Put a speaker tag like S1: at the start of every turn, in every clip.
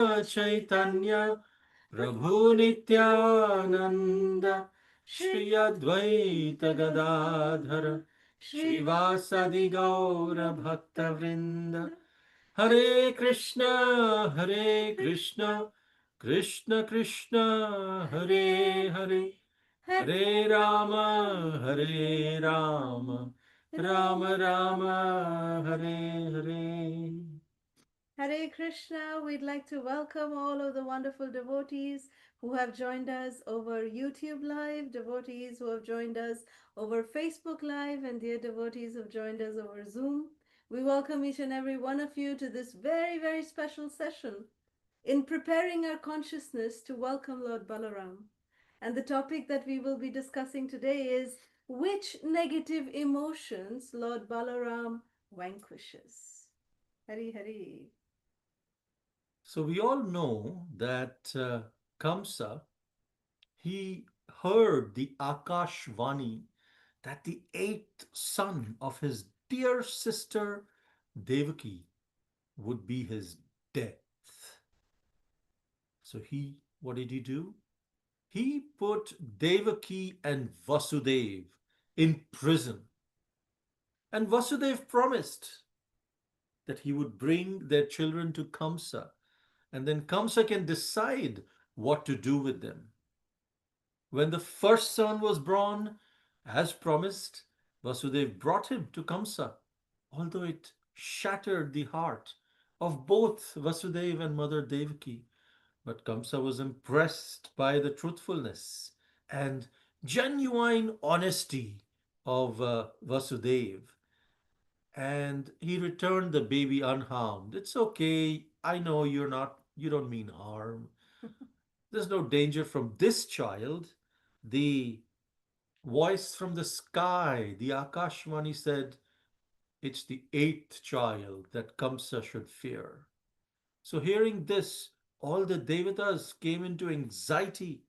S1: Chaitanya Prabhu Nityananda Shri Advaita Gadadhara Shri Vasadi Gaura Bhakta Vrinda Hare Krishna Hare Krishna Krishna Krishna Hare Hare Hare Rama Hare Rama Rama Rama Hare Hare.
S2: Hare Krishna, we'd like to welcome all of the wonderful devotees who have joined us over YouTube Live, devotees who have joined us over Facebook Live, and dear devotees who have joined us over Zoom. We welcome each and every one of you to this very, very special session in preparing our consciousness to welcome Lord Balaram. And the topic that we will be discussing today is which negative emotions Lord Balaram vanquishes. Hari Hari.
S1: So we all know that Kamsa, he heard the Akashvani that the eighth son of his dear sister Devaki would be his death. So what did he do? He put Devaki and Vasudev in prison. And Vasudev promised that he would bring their children to Kamsa, and then Kamsa can decide what to do with them. When the first son was born, as promised, Vasudev brought him to Kamsa, although it shattered the heart of both Vasudev and Mother Devaki. But Kamsa was impressed by the truthfulness and genuine honesty of Vasudev, and he returned the baby unharmed. It's okay. I know you don't mean harm. There's no danger from this child. The voice from the sky, the Akashvani said, it's the eighth child that Kamsa should fear. So, hearing this, all the Devatas came into anxiety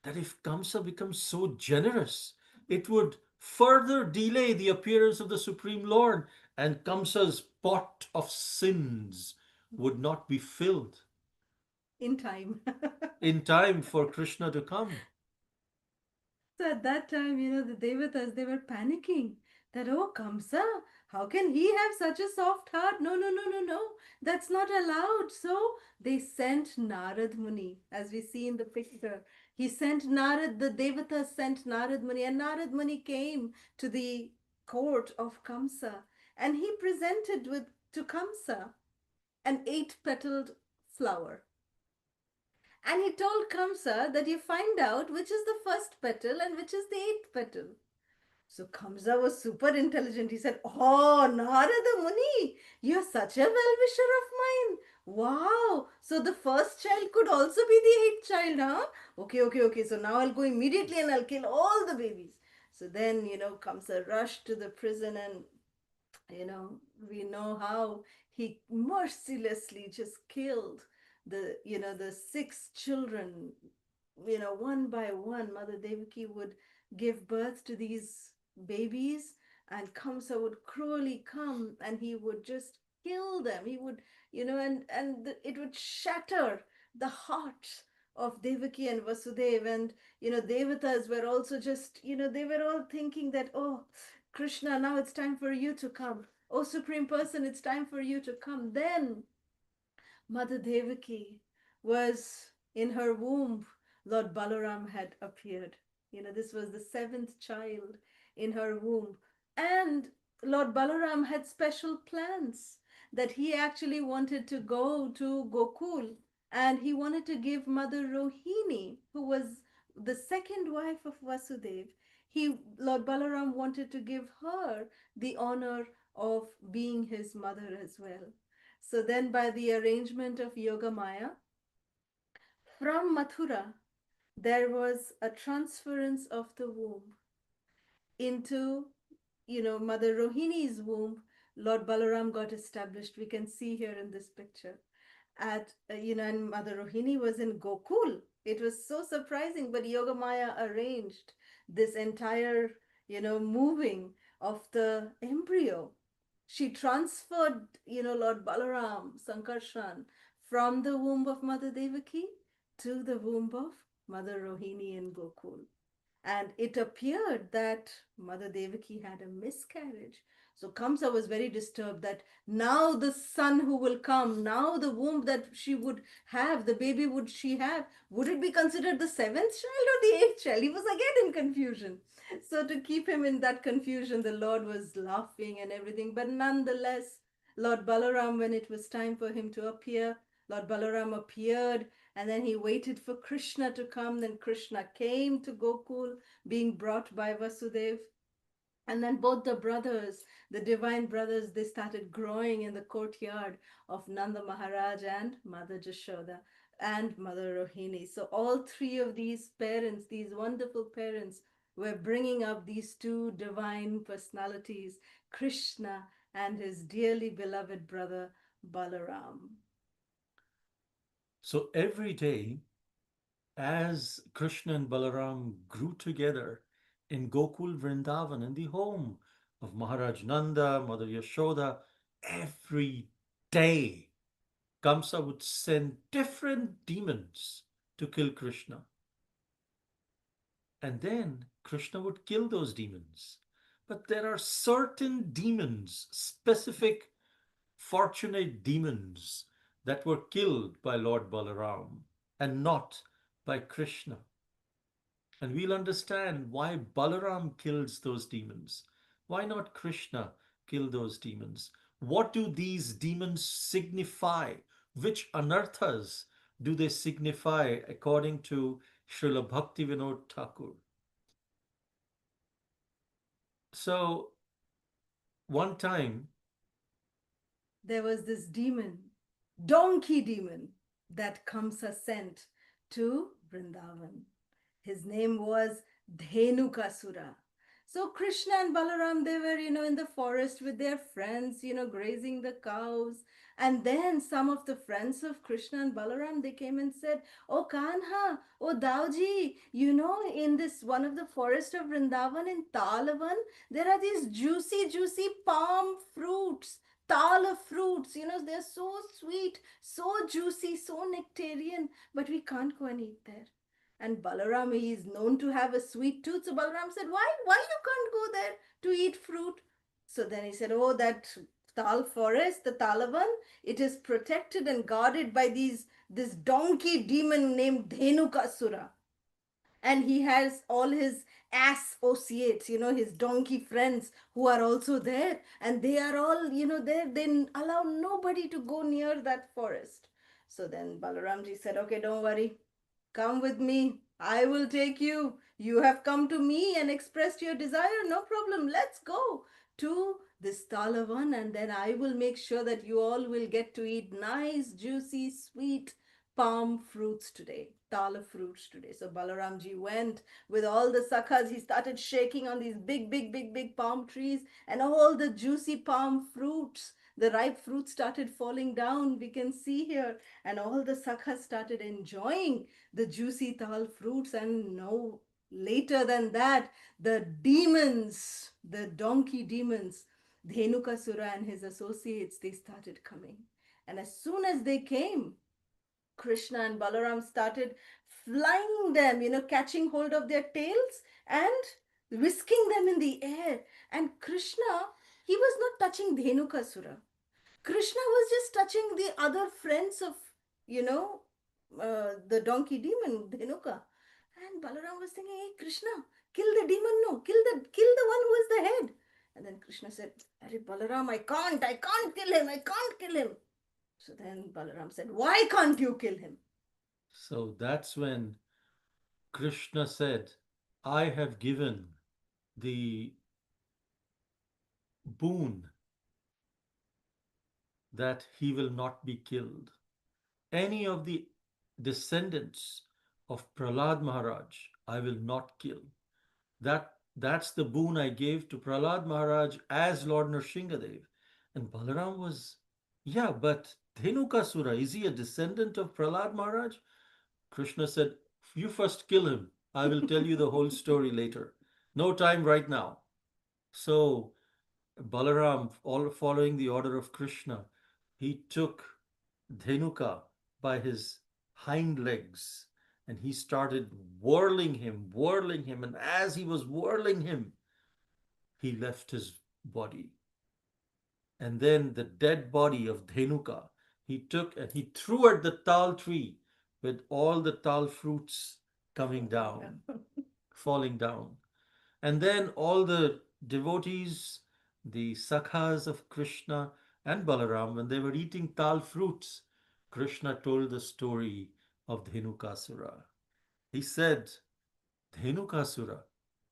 S1: that if Kamsa becomes so generous, it would further delay the appearance of the Supreme Lord, and Kamsa's pot of sins would not be filled
S2: In time.
S1: in time for Krishna to come.
S2: So at that time, the Devatas, they were panicking that, oh, Kamsa, how can he have such a soft heart? No, no, no, no, no. That's not allowed. So they sent Narad Muni, as we see in the picture. He sent Narad, the Devatas sent Narad Muni, and Narad Muni came to the court of Kamsa, and he presented to Kamsa an eight-petaled flower. And he told Kamsa that you find out which is the first petal and which is the eighth petal. So Kamsa was super intelligent. He said, oh, Narada Muni, you're such a well-wisher of mine. Wow. So the first child could also be the eighth child, huh? Okay, okay, okay. So now I'll go immediately and I'll kill all the babies. So then, Kamsa rushed to the prison, and we know how he mercilessly just killed the six children. One by one, Mother Devaki would give birth to these babies, and Kamsa would cruelly come and he would just kill them. He would, it would shatter the hearts of Devaki and Vasudeva. And Devatas were also just, they were all thinking that, oh, Krishna, now it's time for you to come. Oh, Supreme Person, it's time for you to come. Then Mother Devaki was in her womb. Lord Balaram had appeared. This was the seventh child in her womb. And Lord Balaram had special plans that he actually wanted to go to Gokul, and he wanted to give Mother Rohini, who was the second wife of Vasudev, Lord Balaram wanted to give her the honor of being his mother as well. So then, by the arrangement of Yoga Maya, from Mathura, there was a transference of the womb into, Mother Rohini's womb. Lord Balaram got established. We can see here in this picture. And Mother Rohini was in Gokul. It was so surprising, but Yoga Maya arranged this entire, moving of the embryo. She transferred, Lord Balaram, Sankarshan, from the womb of Mother Devaki to the womb of Mother Rohini in Gokul. And it appeared that Mother Devaki had a miscarriage. So Kamsa was very disturbed that now the son who will come, now the womb that she would have, the baby would she have, would it be considered the seventh child or the eighth child? He was again in confusion. So to keep him in that confusion, the Lord was laughing and everything. But nonetheless, Lord Balaram, when it was time for him to appear, Lord Balaram appeared and then he waited for Krishna to come. Then Krishna came to Gokul, being brought by Vasudev. And then both the brothers, the divine brothers, they started growing in the courtyard of Nanda Maharaj and Mother Jashoda and Mother Rohini. So all three of these parents, these wonderful parents, were bringing up these two divine personalities, Krishna and his dearly beloved brother Balaram.
S1: So every day, as Krishna and Balaram grew together in Gokul Vrindavan, in the home of Maharaj Nanda, Mother Yashoda, every day Kamsa would send different demons to kill Krishna. And then Krishna would kill those demons. But there are certain demons, specific fortunate demons, that were killed by Lord Balaram and not by Krishna. And we'll understand why Balaram kills those demons. Why not Krishna kill those demons? What do these demons signify? Which anarthas do they signify according to Srila Bhaktivinoda Thakur? So, one time,
S2: There was this demon, donkey demon, that Kamsa sent to Vrindavan. His name was Dhenukasura. So Krishna and Balaram, they were, in the forest with their friends, grazing the cows. And then some of the friends of Krishna and Balaram, they came and said, "Oh Kanha, oh Dauji, in this one of the forest of Vrindavan in Talavan, there are these juicy, juicy palm fruits. Tala fruits, they're so sweet, so juicy, so nectarian, but we can't go and eat there." And Balaram, he is known to have a sweet tooth. So Balaram said, Why you can't go there to eat fruit? So then he said, oh, that Tal forest, the Talavan, it is protected and guarded by this donkey demon named Dhenukasura. And he has all his associates, his donkey friends who are also there. And they are all, there. They allow nobody to go near that forest. So then Balaramji said, okay, don't worry. Come with me. I will take you. You have come to me and expressed your desire. No problem. Let's go to this Talavan, and then I will make sure that you all will get to eat nice, juicy, sweet palm fruits today, tala fruits today. So Balaramji went with all the sakhas. He started shaking on these big, big, big, big palm trees, and all the juicy palm fruits, the ripe fruits started falling down. We can see here, and all the sakhas started enjoying the juicy tal fruits. And no later than that, the demons, the donkey demons, Dhenukasura and his associates, they started coming. And as soon as they came, Krishna and Balaram started flying them, catching hold of their tails and whisking them in the air. And Krishna, he was not touching Dhenukasura. Krishna was just touching the other friends of, you know, the donkey demon, Dhenuka. And Balaram was thinking, hey, Krishna, kill the demon, no, kill the one who is the head. And then Krishna said, Arey Balaram, I can't kill him, I can't kill him. So then Balaram said, why can't you kill him?
S1: so that's when Krishna said, I have given the boon that he will not be killed. Any of the descendants of Prahlad Maharaj, I will not kill. That's the boon I gave to Prahlad Maharaj as Lord Nrsingadev. And Balaram was, yeah, but Dhenukasura, is he a descendant of Prahlad Maharaj? Krishna said, you first kill him. I will tell you the whole story later. No time right now. So Balaram, all following the order of Krishna, he took Dhenuka by his hind legs, and he started whirling him, and as he was whirling him, he left his body. And then the dead body of Dhenuka he took and he threw at the tal tree with all the tal fruits coming
S2: Falling
S1: down,
S2: down.
S1: falling down. And then all the devotees, the sakhas of Krishna and Balaram, when they were eating tal fruits, Krishna told the story of Dhenukasura. He said, Dhenukasura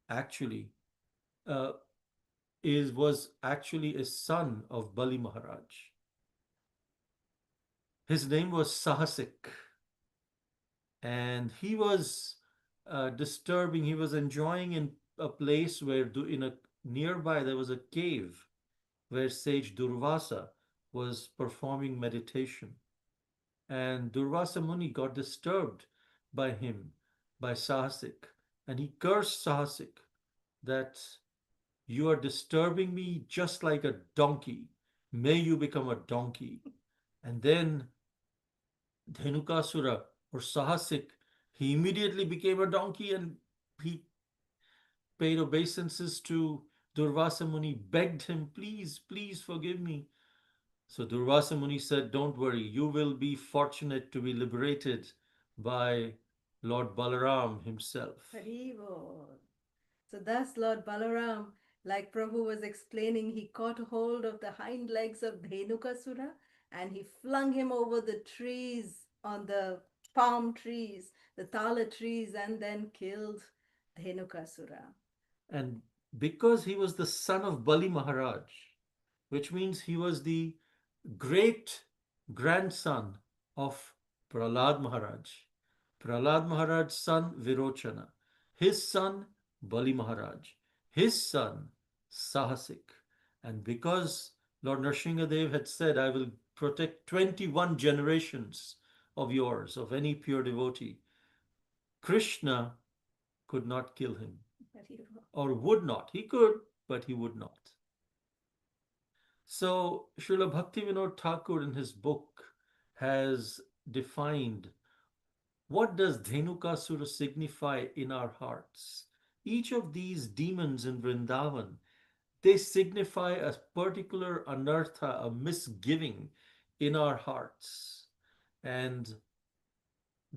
S1: actually uh, was actually a son of Bali Maharaj. His name was Sahasik, and he was disturbing. He was enjoying in a place where, in a nearby, there was a cave where sage Durvasa was performing meditation, and Durvasa Muni got disturbed by him, by Sahasik, and he cursed Sahasik that you are disturbing me just like a donkey. May you become a donkey. And then Dhenukasura or Sahasik, he immediately became a donkey and he paid obeisances to Durvasa Muni, begged him, please, please forgive me. So Durvasa Muni said, don't worry, you will be fortunate to be liberated by Lord Balaram himself.
S2: Haribol. So thus Lord Balaram, like Prabhu was explaining, he caught hold of the hind legs of Dhenukasura and he flung him over the trees on the palm trees, the tala trees, and then killed Dhenukasura.
S1: And because he was the son of Bali Maharaj, which means he was the great grandson of Pralad Maharaj. Pralad Maharaj's son Virochana, his son Bali Maharaj, his son Sahasik. And because Lord Nrsingadev had said, I will protect 21 generations of yours, of any pure devotee, Krishna could not kill him,
S2: Haribol.
S1: or would not. He could, but he would not. So, Srila Bhaktivinoda Thakur in his book has defined what does Dhenukasura signify in our hearts. Each of these demons in Vrindavan, they signify a particular anartha, a misgiving in our hearts. And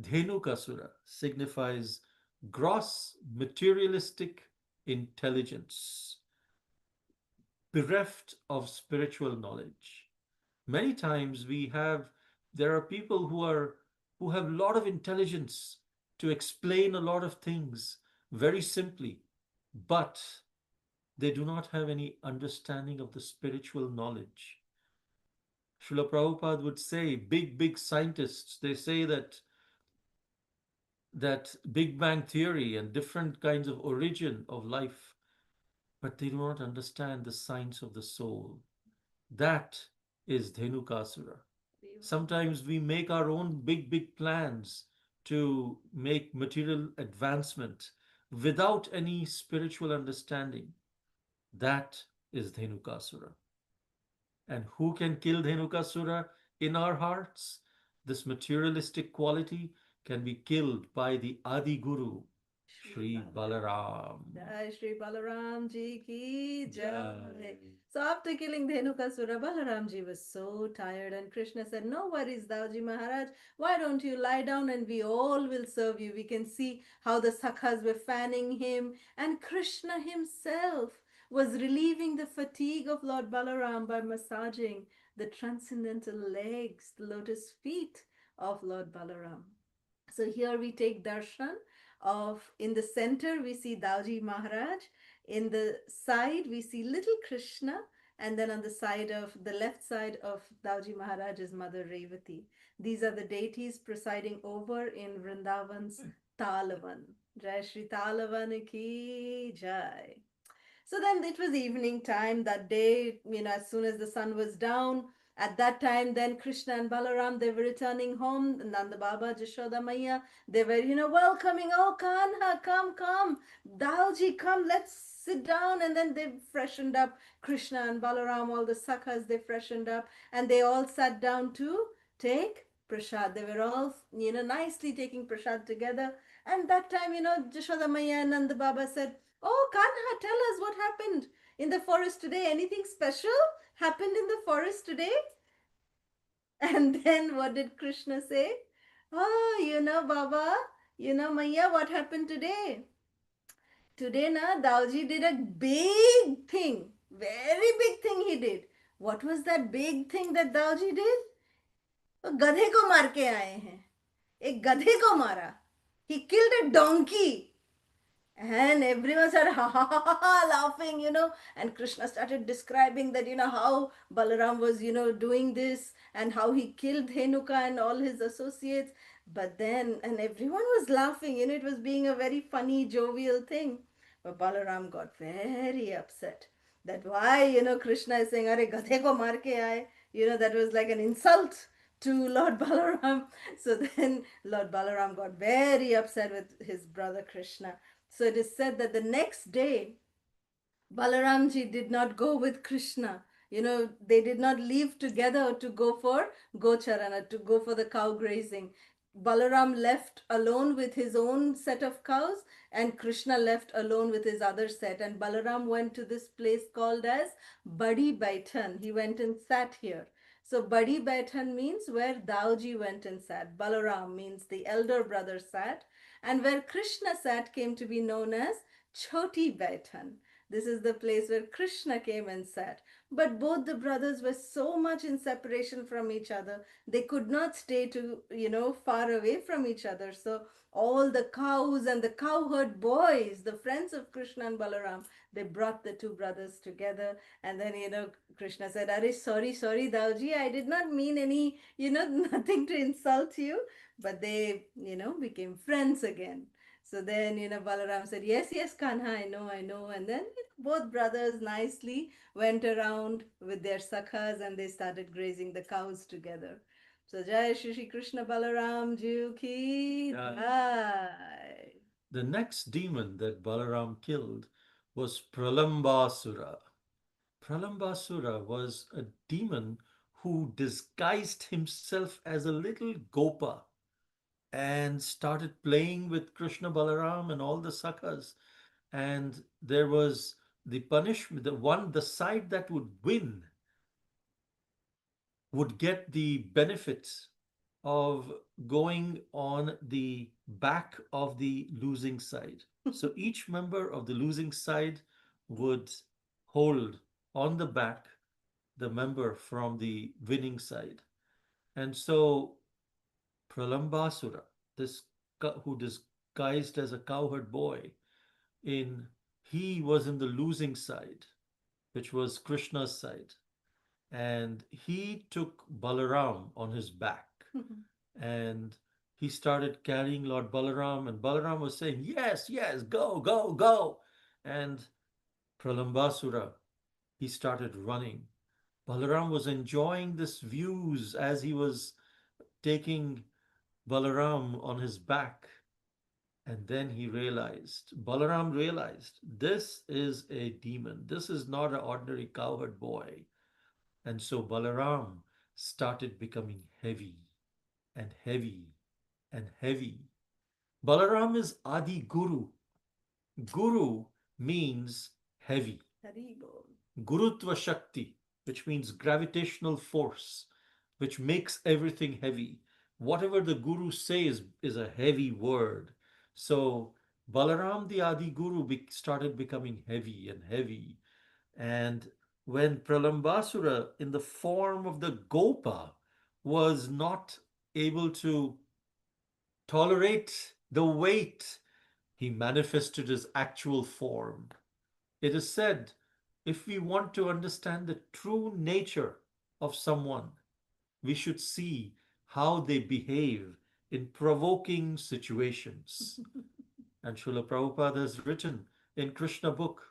S1: Dhenukasura signifies gross materialistic intelligence, bereft of spiritual knowledge. Many times there are people who have a lot of intelligence to explain a lot of things very simply, but they do not have any understanding of the spiritual knowledge. Srila Prabhupada would say, big scientists, they say that Big Bang theory and different kinds of origin of life, but they do not understand the science of the soul. That is Dhenukasura. Sometimes we make our own big plans to make material advancement without any spiritual understanding. That is Dhenukasura. And who can kill Dhenukasura in our hearts? This materialistic quality can be killed by the Adi Guru,
S2: Shri
S1: Sri
S2: Balaram.
S1: Balaram.
S2: Jai Shri Balaram Ji ki Jai.
S1: Jai.
S2: So after killing Dhenukasura, Balaram Ji was so tired, and Krishna said, no worries, Dauji Maharaj. Why don't you lie down and we all will serve you? We can see how the Sakhas were fanning him, and Krishna himself was relieving the fatigue of Lord Balaram by massaging the transcendental legs, the lotus feet of Lord Balaram. So here we take darshan of, in the center we see Dauji Maharaj, in the side we see little Krishna, and then on the side of the left side of Dauji Maharaj is Mother Revati. These are the deities presiding over in Vrindavan's Talavan. Jai Shri Talavan ki Jai. So then it was evening time that day, as soon as the sun was down. At that time, then Krishna and Balaram, they were returning home. Nanda Baba, Jashoda Maya, they were, welcoming, oh, Kanha, come, Dalji, come, let's sit down. And then they freshened up. Krishna and Balaram, all the Sakhas, they freshened up. And they all sat down to take prasad. They were all, nicely taking prasad together. And that time, Jashoda Maya and Nanda Baba said, "Oh, Kanha, tell us what happened in the forest today. Anything special happened in the forest today?" And then what did Krishna say? "Oh, Baba, Maya, what happened today? Today, na, Dauji did a big thing. Very big thing he did. What was that big thing that Dauji did? वो गधे को मार के आए हैं. एक गधे को मारा. He killed a donkey. And everyone started ha ha ha ha laughing, And Krishna started describing that, how Balaram was, doing this and how he killed Dhenuka and all his associates. But then, and everyone was laughing, it was being a very funny, jovial thing. But Balaram got very upset that why, Krishna is saying, Are gadhe ko maar ke aaye. That was like an insult to Lord Balaram. So then Lord Balaram got very upset with his brother Krishna. So it is said that the next day, Balaramji did not go with Krishna. They did not leave together to go for Gocharana, to go for the cow grazing. Balaram left alone with his own set of cows, and Krishna left alone with his other set. And Balaram went to this place called as Badi Baitan. He went and sat here. So Badi Baitan means where Dauji went and sat. Balaram means the elder brother sat. And where Krishna sat came to be known as Choti Baitan. This is the place where Krishna came and sat. But both the brothers were so much in separation from each other. They could not stay far away from each other. So all the cows and the cowherd boys, the friends of Krishna and Balaram, they brought the two brothers together. And then, Krishna said, Are sorry, Dauji, I did not mean any, nothing to insult you. But they, became friends again. So then, Balaram said, Yes, Kanha, I know. And then both brothers nicely went around with their sakhas and they started grazing the cows together. So Jai Shri Krishna Balaram Ji ki Jai.
S1: The next demon that Balaram killed was Pralambasura. Pralambasura was a demon who disguised himself as a little gopa and started playing with Krishna Balaram and all the sakhas. And there was the punishment, the side that would win would get the benefits of going on the back of the losing side. So each member of the losing side would hold on the back the member from the winning side. And so Pralambasura, this who disguised as a cowherd boy, in he was in the losing side, which was Krishna's side, and he took Balaram on his back, and he started carrying Lord Balaram, and Balaram was saying, Yes, go, go, go. And Pralambasura, he started running. Balaram was enjoying this views as he was taking Balaram on his back. And then Balaram realized, this is a demon. This is not an ordinary cowherd boy. And so Balaram started becoming heavy and heavy and heavy. Balaram is Adi Guru. Guru means heavy. Gurutva Shakti, which means gravitational force, which makes everything heavy. Whatever the Guru says is a heavy word. So Balaram, the Adi Guru, started becoming heavy and heavy. And when Pralambasura, in the form of the Gopa, was not able to tolerate the weight, he manifested his actual form. It is said, if we want to understand the true nature of someone, we should see how they behave in provoking situations. And Srila Prabhupada has written in Krishna book,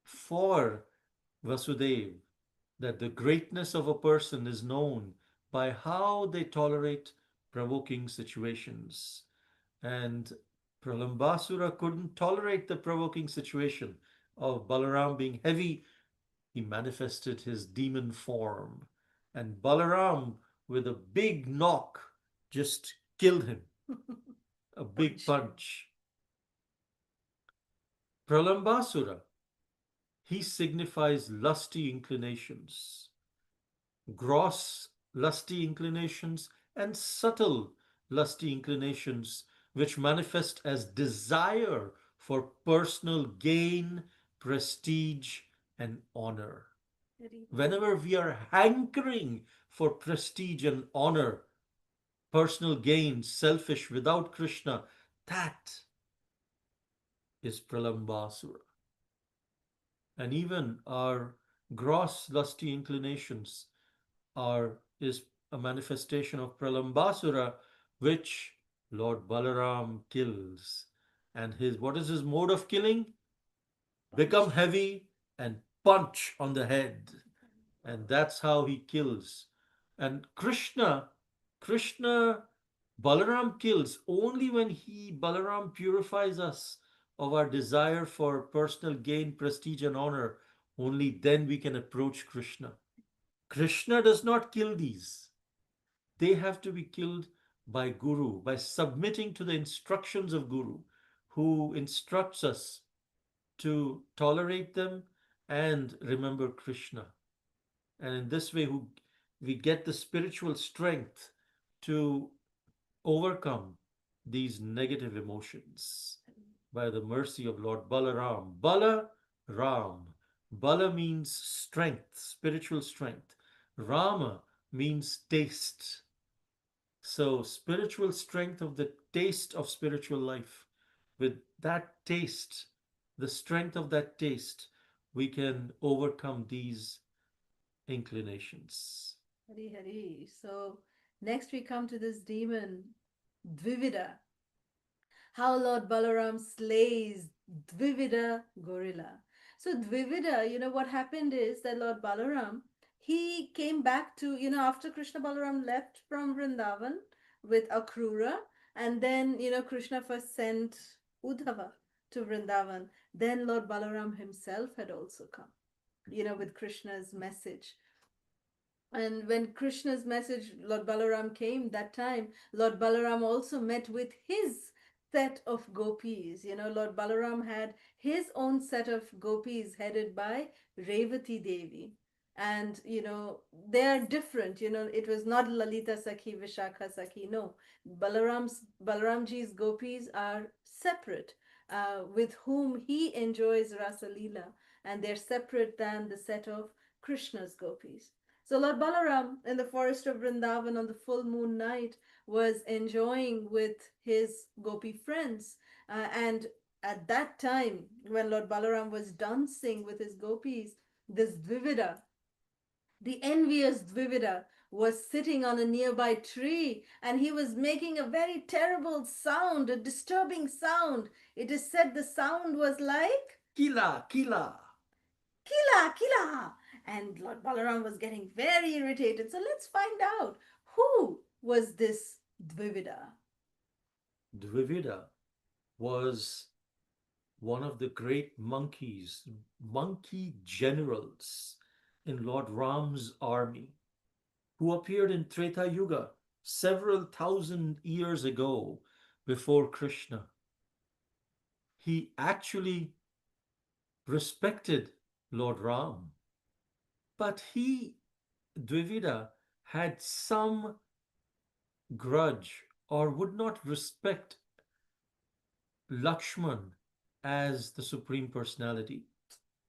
S1: for Vasudev, that the greatness of a person is known by how they tolerate provoking situations. And Pralambasura couldn't tolerate the provoking situation of Balaram being heavy. He manifested his demon form and Balaram, with a big knock, just killed him. A big
S2: Punched him.
S1: punch. Pralambasura, he signifies lusty inclinations, gross lusty inclinations, and subtle lusty inclinations, which manifest as desire for personal gain, prestige, and honor.
S2: Hari Hari.
S1: Whenever we are hankering for prestige and honor, personal gain, selfish without Krishna, that is Pralambasura. And even our gross lusty inclinations are is a manifestation of Pralambasura, which Lord Balaram kills. And his what is his mode of killing? Become
S2: Punch.
S1: heavy and punch on the head. And that's how he kills. And Krishna, Balaram kills only when Balaram purifies us of our desire for personal gain, prestige, and honor. Only then we can approach Krishna. Krishna does not kill these. They have to be killed by Guru, by submitting to the instructions of Guru, who instructs us to tolerate them and remember Krishna. And in this way, we get the spiritual strength to overcome these negative emotions by the mercy of Lord Balaram. Bala Ram. Bala means strength, spiritual strength. Rama means taste. So, spiritual strength of the taste of spiritual life. With that taste, the strength of that taste, we can overcome these inclinations.
S2: Hari Hari. So next we come to this demon, Dvivida. How Lord Balaram slays Dvivida gorilla. So Dvivida, what happened is that Lord Balaram, he came back to, after Krishna Balaram left from Vrindavan with Akrura, and then, Krishna first sent Uddhava to Vrindavan. Then Lord Balaram himself had also come, with Krishna's message. And when Krishna's message, Lord Balaram came that time, Lord Balaram also met with his set of gopis. Lord Balaram had his own set of gopis headed by Revati Devi. And, they are different. It was not Lalita Sakhi, Vishakha Sakhi. No. Balaramji's gopis are separate, with whom he enjoys Rasa Leela. And they're separate than the set of Krishna's gopis. So Lord Balaram in the forest of Vrindavan on the full moon night was enjoying with his gopi friends. And at that time, when Lord Balaram was dancing with his gopis, this Dvivida, the envious Dvivida, was sitting on a nearby tree and he was making a very terrible sound, a disturbing sound. It is said the sound was like
S1: Kila, kila.
S2: Kila, Kila. And Lord Balaram was getting very irritated. So let's find out who was this Dvivida.
S1: Dvivida was one of the great monkey generals in Lord Ram's army, who appeared in Treta Yuga several thousand years ago before Krishna. He actually respected Lord Ram, but Dvivida, had some grudge or would not respect Lakshman as the Supreme Personality.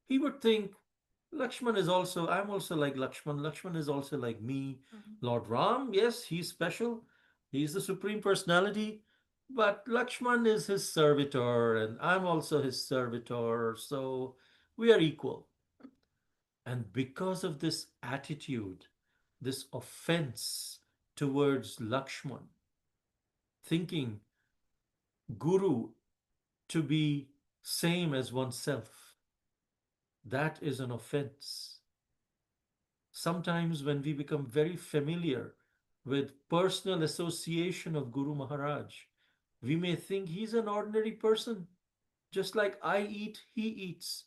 S1: He would think I'm also like Lakshman. Lakshman is also like me.
S2: Mhm.
S1: Lord Ram, yes, he's special. He's the Supreme Personality. But Lakshman is his servitor, and I'm also his servitor. So we are equal. And because of this attitude, this offense towards Lakshman, thinking Guru to be same as oneself, that is an offense. Sometimes when we become very familiar with personal association of Guru Maharaj, we may think he's an ordinary person. Just like I eat, he eats.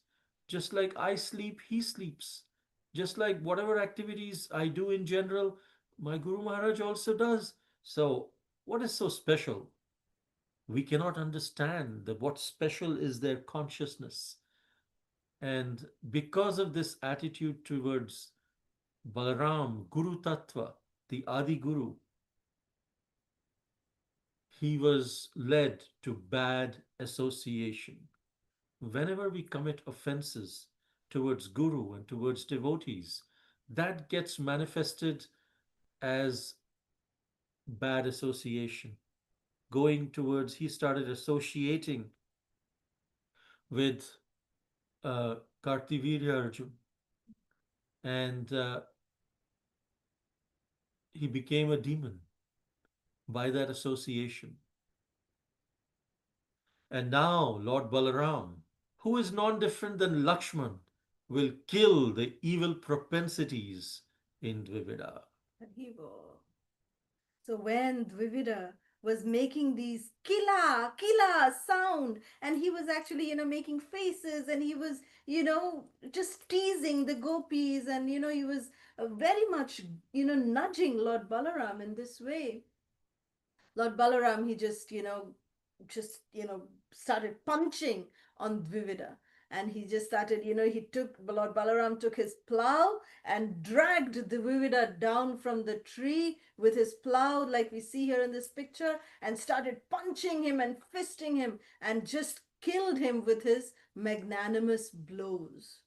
S1: Just like I sleep, he sleeps. Just like whatever activities I do in general, my Guru Maharaj also does. So, what is so special? We cannot understand that what special is their consciousness. And because of this attitude towards Balaram, Guru Tattva, the Adi Guru, he was led to bad association. Whenever we commit offenses towards Guru and towards devotees, that gets manifested as bad association. Going towards, he started associating with uh, Kartivirya Arjun, and he became a demon by that association. And now Lord Balaram, who is non different than Lakshman, will kill the evil propensities in Dvivida.
S2: Haribo. So when Dvivida was making these killa, killa sound, and he was actually, making faces, and he was, just teasing the gopis, and, he was very much, nudging Lord Balaram in this way. Lord Balaram, he just started punching on Dvivida. And he just started, Lord Balaram took his plow and dragged Dvivida down from the tree with his plow, like we see here in this picture, and started punching him and fisting him and just killed him with his magnanimous blows.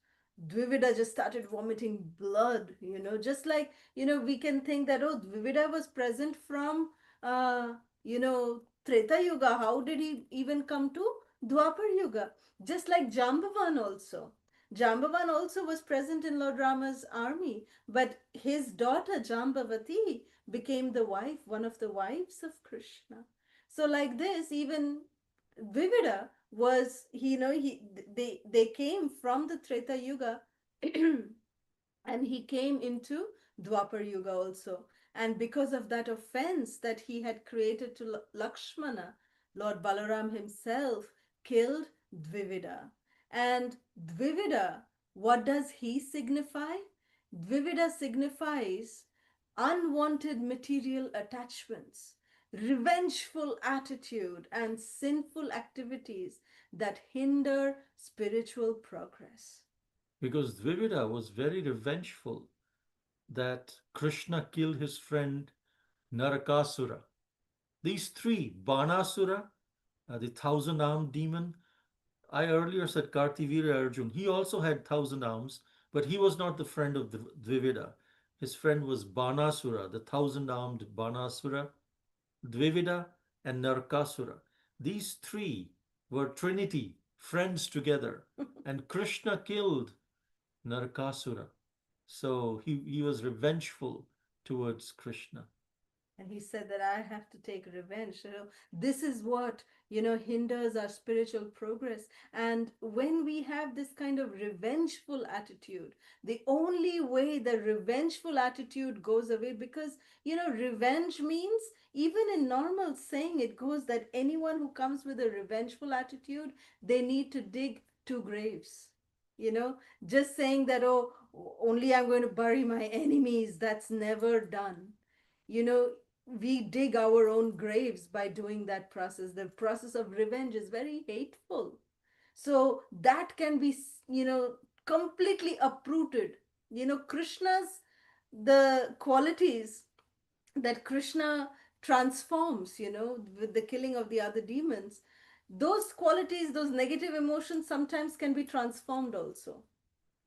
S2: Dvivida just started vomiting blood, just like, we can think that, oh, Dvivida was present from Treta Yuga. How did he even come to Dwapar Yuga? Just like Jambavan also. Jambavan also was present in Lord Rama's army, but his daughter Jambavati became the wife, one of the wives of Krishna. So like this, even Vivida was, they came from the Treta Yuga and he came into Dwapar Yuga also. And because of that offense that he had created to Lakshmana, Lord Balaram himself killed Dvivida. And Dvivida, what does he signify? Dvivida signifies unwanted material attachments, revengeful attitude, and sinful activities that hinder spiritual progress.
S1: Because Dvivida was very revengeful that Krishna killed his friend Narakasura. These three, Banasura, the thousand armed demon, I earlier said Kartivira Arjun, he also had thousand arms, but he was not the friend of Dvivida. His friend was Banasura, the thousand armed Banasura, Dvivida, and Narakasura. These three were Trinity, friends together, and Krishna killed Narakasura. So he was revengeful towards Krishna.
S2: And he said that I have to take revenge. This is what, hinders our spiritual progress. And when we have this kind of revengeful attitude, the only way the revengeful attitude goes away, because, revenge means, even in normal saying, it goes that anyone who comes with a revengeful attitude, they need to dig two graves. You know, just saying that, oh, only I'm going to bury my enemies, that's never done. You know, we dig our own graves by doing that process. The process of revenge is very hateful. So that can be, completely uprooted. Krishna's, the qualities that Krishna transforms, with the killing of the other demons, those qualities, those negative emotions sometimes can be transformed also.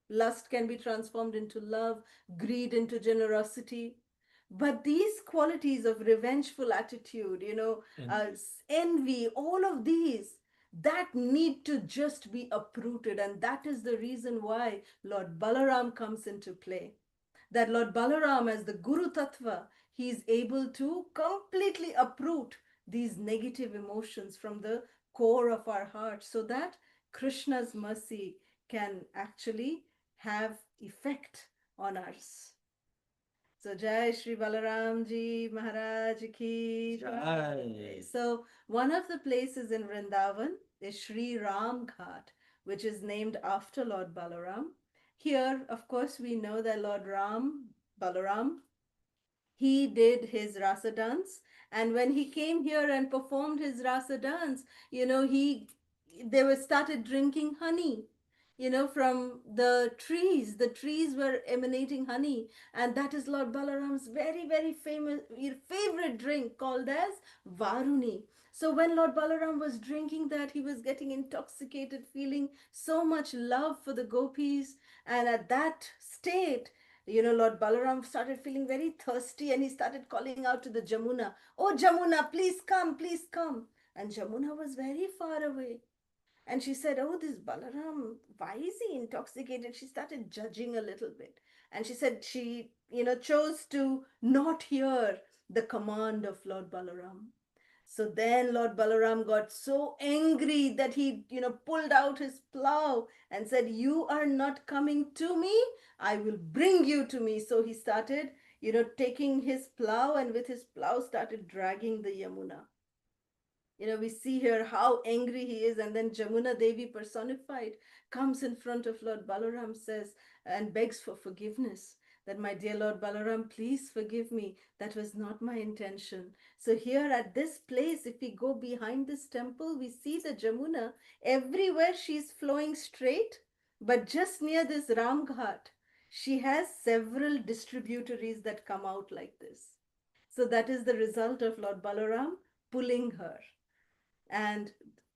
S2: Lust can be transformed into love, greed into generosity. But these qualities of revengeful attitude,
S1: And
S2: envy, all of these, that need to just be uprooted. And that is the reason why Lord Balaram comes into play. That Lord Balaram, as the Guru Tattva, he is able to completely uproot these negative emotions from the core of our heart so that Krishna's mercy can actually have effect on us. So Jai Shri Balaram Ji Maharaj Ki Jai.
S1: Jai.
S2: So one of the places in Vrindavan is Sri Ram Ghat, which is named after Lord Balaram. Here, of course, we know that Lord Balaram, he did his rasa dance, and when he came here and performed his rasa dance, they were started drinking honey, from the trees were emanating honey, and that is Lord Balaram's very very famous favorite drink called as varuni. So when Lord Balaram was drinking that, he was getting intoxicated, feeling so much love for the gopis, and at that state, Lord Balaram started feeling very thirsty, and he started calling out to the Jamuna, "Oh, Jamuna, please come, please come." And Jamuna was very far away. And she said, "Oh, this Balaram, why is he intoxicated?" She started judging a little bit. And she said she, chose to not hear the command of Lord Balaram. So then Lord Balaram got so angry that he, pulled out his plow and said, "You are not coming to me. I will bring you to me." So he started, taking his plow, and with his plow started dragging the Yamuna. We see here how angry he is, and then Jamuna Devi personified comes in front of Lord Balaram, says, and begs for forgiveness, that, "My dear Lord Balaram, please forgive me. That was not my intention." So here at this place, if we go behind this temple, we see the Jamuna. Everywhere she's flowing straight, but just near this Ram Ghat, she has several distributaries that come out like this. So that is the result of Lord Balaram pulling her. And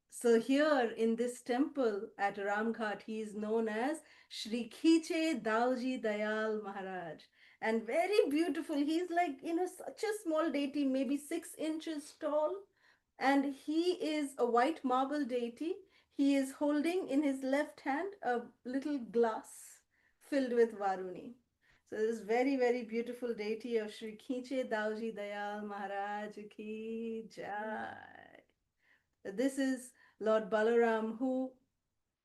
S2: so here in this temple at Ramghat, he is known as Shri Khiche Dauji Dayal Maharaj. And very beautiful. He's like, such a small deity, maybe 6 inches tall. And he is a white marble deity. He is holding in his left hand a little glass filled with Varuni. So this very, very beautiful deity of Shri Khiche Dauji Dayal Maharaj ki jai. This is Lord Balaram, who,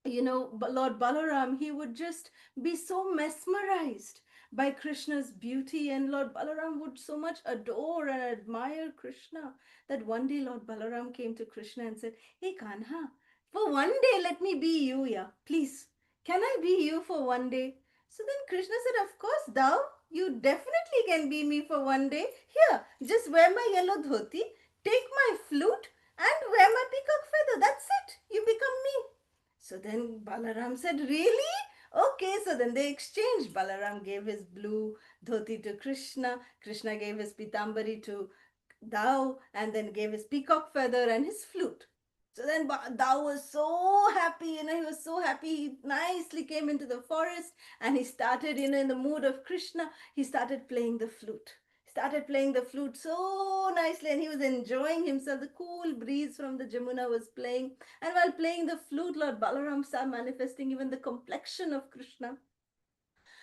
S2: Lord Balaram, he would just be so mesmerized by Krishna's beauty, and Lord Balaram would so much adore and admire Krishna that one day Lord Balaram came to Krishna and said, "Hey Kanha, for one day let me be you, yeah, please. Can I be you for one day?" So then Krishna said, "Of course, thou, you definitely can be me for one day. Here, just wear my yellow dhoti, take my flute, and wear my peacock feather. That's it. You become me." So then Balaram said, "Really? Okay." So then they exchanged. Balaram gave his blue dhoti to Krishna. Krishna gave his pitambari to Dao, and then gave his peacock feather and his flute. So then Dao was so happy, he was so happy. He nicely came into the forest, and he started, in the mood of Krishna, he started playing the flute. Started playing the flute so nicely, and he was enjoying himself. The cool breeze from the Jamuna was playing, and while playing the flute, Lord Balaram started manifesting even the complexion of Krishna.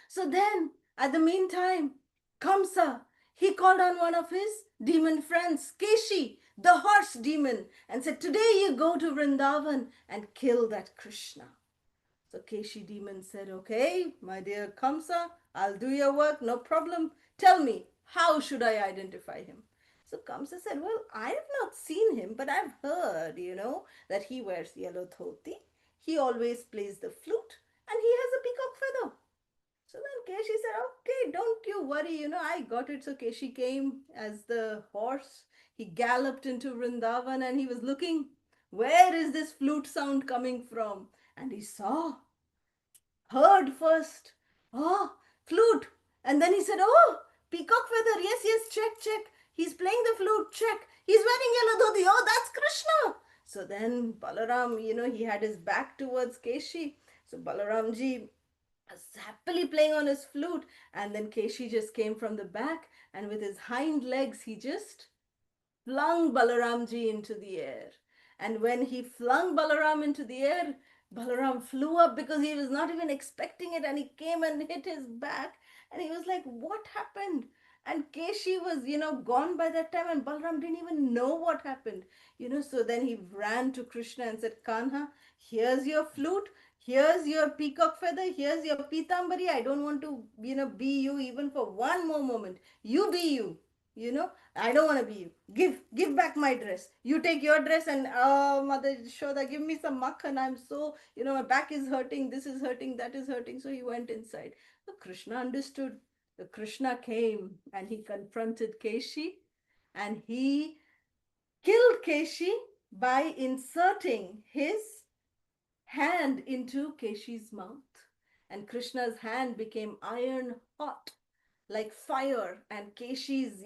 S2: So then, at the meantime, Kamsa, he called on one of his demon friends, Keshi, the horse demon, and said, "Today you go to Vrindavan and kill that Krishna." So Keshi demon said, "Okay, my dear Kamsa, I'll do your work, no problem. Tell me, how should I identify him?" So Kamsa said, "Well, I have not seen him, but I've heard, that he wears yellow dhoti. He always plays the flute, and he has a peacock feather." So then Keshi said, "Okay, don't you worry, I got it." So Keshi came as the horse. He galloped into Vrindavan, and he was looking, where is this flute sound coming from? And he saw, heard first, "Oh, flute." And then he said, "Oh, peacock feather. Yes, yes, check, check. He's playing the flute, check. He's wearing yellow dhoti. Oh, that's Krishna." So then Balaram, he had his back towards Keshi. So Balaramji was happily playing on his flute, and then Keshi just came from the back, and with his hind legs, he just flung Balaramji into the air. And when he flung Balaram into the air, Balaram flew up because he was not even expecting it, and he came and hit his back, and he was like, "What happened?" And Keshi was, gone by that time, and Balaram didn't even know what happened. So then he ran to Krishna and said, "Kanha, here's your flute, here's your peacock feather, here's your pitambari. I don't want to, be you even for one more moment. You be you. I don't want to be you. Give back my dress. You take your dress, and Mother Shoda, give me some makhan. I'm so, my back is hurting, this is hurting, that is hurting. So he went inside. So Krishna understood. So Krishna came and he confronted Keshi, and he killed Keshi by inserting his hand into Keshi's mouth. And Krishna's hand became iron hot, like fire. And Keshi's,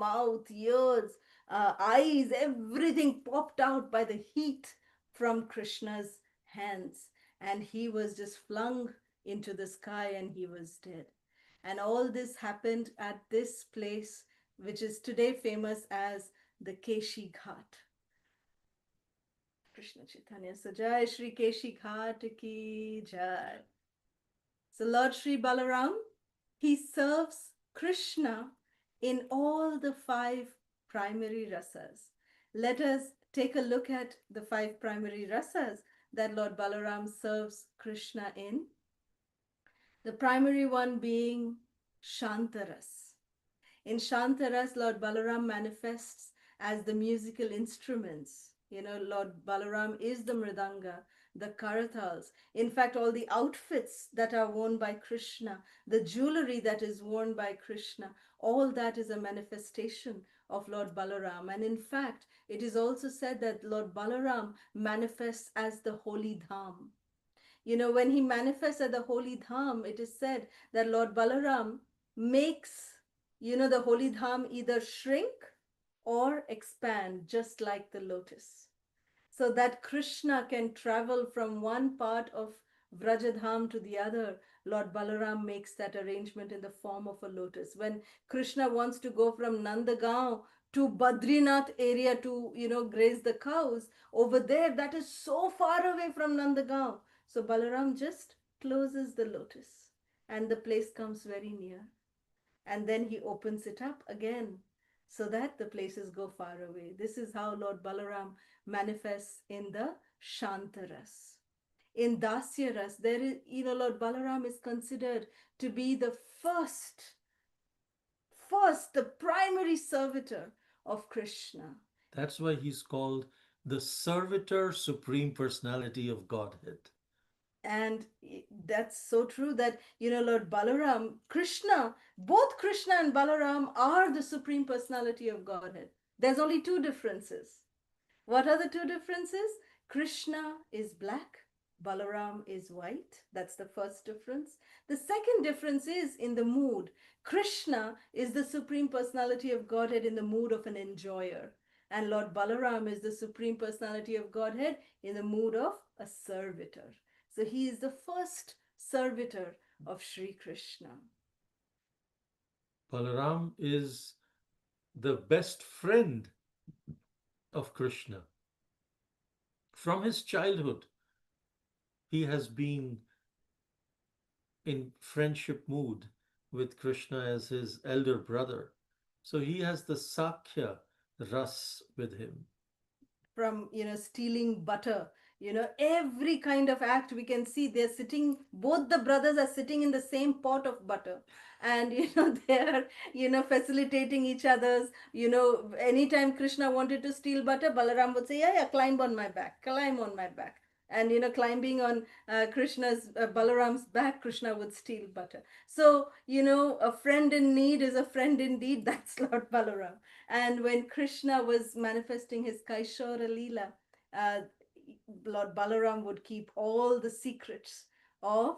S2: mouth, ears, eyes, everything popped out by the heat from Krishna's hands. And he was just flung into the sky and he was dead. And all this happened at this place, which is today famous as the Keshi Ghat. Krishna Chaitanya. So Jai Shri Keshi Ghat ki Jai. So Lord Shri Balaram, he serves Krishna in all the five primary rasas. Let us take a look at the five primary rasas that Lord Balaram serves Krishna in. The primary one being Shantaras. In Shantaras, Lord Balaram manifests as the musical instruments. Lord Balaram is the mridanga, the karatals. In fact, all the outfits that are worn by Krishna, the jewelry that is worn by Krishna, all that is a manifestation of Lord Balaram. And in fact, it is also said that Lord Balaram manifests as the holy dham. When he manifests at the holy dham, it is said that Lord Balaram makes, the holy dham either shrink or expand, just like the lotus, so that Krishna can travel from one part of Vrajadham to the other. Lord Balaram makes that arrangement in the form of a lotus. When Krishna wants to go from Nandagaon to Badrinath area to, graze the cows, over there, that is so far away from Nandagaon. So Balaram just closes the lotus and the place comes very near. And then he opens it up again so that the places go far away. This is how Lord Balaram manifests in the Shantaras. In Dasyaras, there is, Lord Balaram is considered to be the the primary servitor of Krishna.
S1: That's why he's called the Servitor Supreme Personality of Godhead.
S2: And that's so true that, Lord Balaram, Krishna, both Krishna and Balaram are the Supreme Personality of Godhead. There's only two differences. What are the two differences? Krishna is black, Balaram is white. That's the first difference. The second difference is in the mood. Krishna is the Supreme Personality of Godhead in the mood of an enjoyer. And Lord Balaram is the Supreme Personality of Godhead in the mood of a servitor. So he is the first servitor of Sri Krishna.
S1: Balaram is the best friend of Krishna. From his childhood, he has been in friendship mood with Krishna as his elder brother. So he has the Sakya ras with him.
S2: From stealing butter, every kind of act we can see, they're sitting, both the brothers are sitting in the same pot of butter, and they're facilitating each other's, anytime Krishna wanted to steal butter, Balaram would say, yeah, climb on my back, climb on my back. And climbing on Krishna's Balaram's back, Krishna would steal butter. So a friend in need is a friend indeed. That's Lord Balaram. And when Krishna was manifesting his Kaishora Leela, uh, Lord Balaram would keep all the secrets of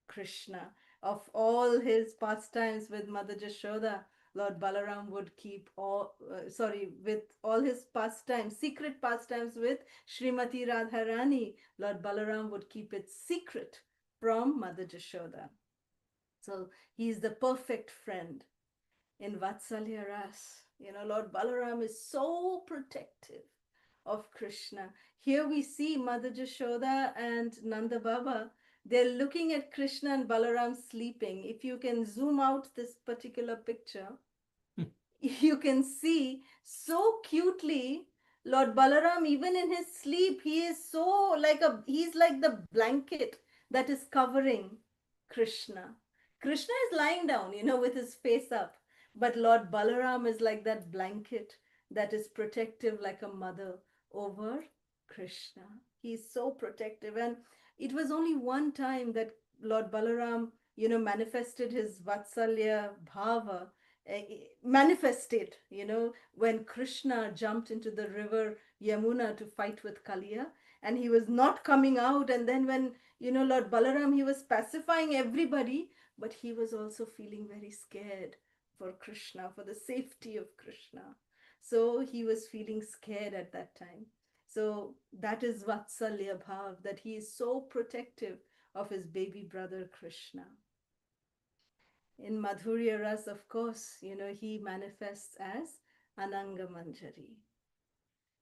S2: Krishna, of all his pastimes with Mother Jashoda. Lord Balaram would keep with all his pastimes, secret pastimes with Srimati Radharani. Lord Balaram would keep it secret from Mother Jashoda. So he is the perfect friend in Vatsalya Ras. Lord Balaram is so protective of Krishna. Here we see Mother Jashoda and Nanda Baba. They're looking at Krishna and Balaram sleeping. If you can zoom out this particular picture, you can see so cutely Lord Balaram, even in his sleep, he is so he's like the blanket that is covering Krishna. Krishna is lying down, with his face up. But Lord Balaram is like that blanket that is protective like a mother over Krishna. He's so protective. And it was only one time that Lord Balaram, manifested his Vatsalya Bhava, manifested, when Krishna jumped into the river Yamuna to fight with Kaliya, and he was not coming out. And then when, Lord Balaram, he was pacifying everybody, but he was also feeling very scared for Krishna, for the safety of Krishna. So he was feeling scared at that time. So that is Vatsalya Bhav, that he is so protective of his baby brother Krishna. In Madhurya Ras, of course, he manifests as Ananga Manjari.